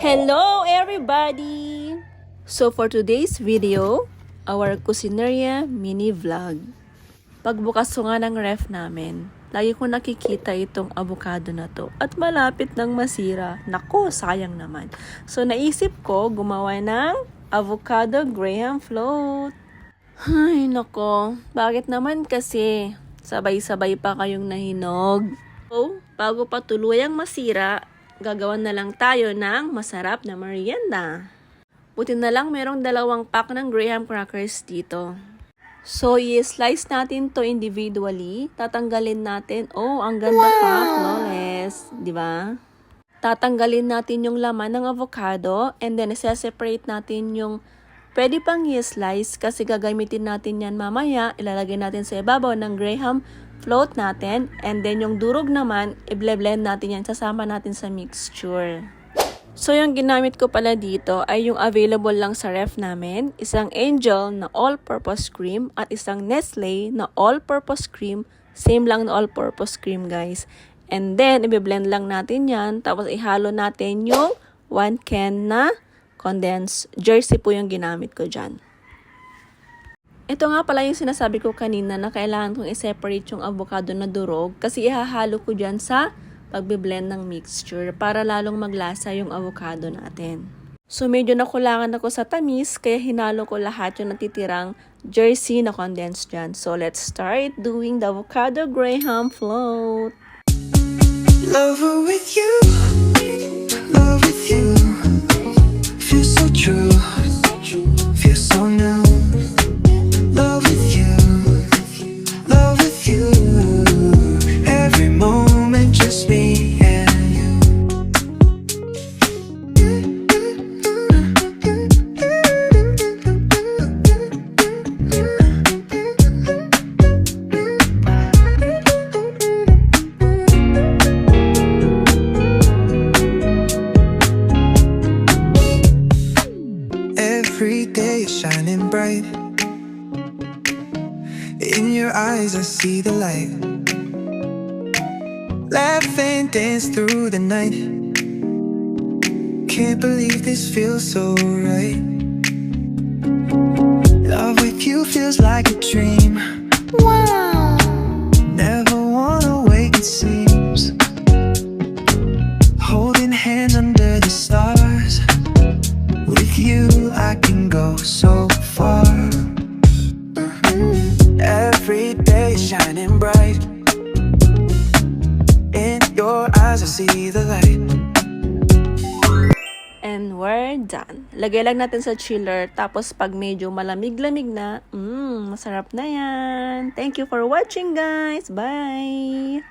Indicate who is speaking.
Speaker 1: Hello everybody! So for today's video, our Cusineria mini vlog. Pagbukas ko nga ng ref namin, lagi ko nakikita itong avocado na to at malapit nang masira. Nako, sayang naman. So naisip ko gumawa ng avocado graham float. Ay nako, bakit naman kasi sabay-sabay pa kayong nahinog? So, bago pa tuluyang masira, gagawan na lang tayo ng masarap na merienda. Buti na lang merong 2 pack ng graham crackers dito. So, i-slice natin to individually. Tatanggalin natin. Oh, ang ganda pa. Flawless. Diba? Tatanggalin natin yung laman ng avocado and then isa-separate natin yung pwede pang i-slice kasi gagamitin natin yan mamaya. Ilalagay natin sa ibabaw ng graham float natin, and then yung durog naman, i-blend natin yan, sasama natin sa mixture. So yung ginamit ko pala dito ay yung available lang sa ref namin, isang Angel na all-purpose cream at isang Nestle na all-purpose cream, same lang na all-purpose cream guys. And then, i-blend lang natin yan, tapos ihalo natin yung 1 can na condensed jersey po yung ginamit ko dyan. Ito nga pala yung sinasabi ko kanina na kailangan kong i-separate yung avocado na durog kasi ihahalo ko dyan sa pagbe-blend ng mixture para lalong maglasa yung avocado natin. So medyo nakulangan ako sa tamis kaya hinalo ko lahat yung natitirang jersey na condensed dyan. So let's start doing the avocado graham float.
Speaker 2: Lover with you, love with you, feel so true, feel so new. Love with you, every moment just me and you. Every day is shining bright. In your eyes I see the light. Laugh and dance through the night. Can't believe this feels so right. Love with you feels like a dream. Wow. Never wanna wake it seems. Holding hands under the stars. With you I can go so far. Every day shining bright. In your eyes I see the light.
Speaker 1: And we're done. Lagay lang natin sa chiller. Tapos pag medyo malamig-lamig na, masarap na yan. Thank you for watching guys. Bye!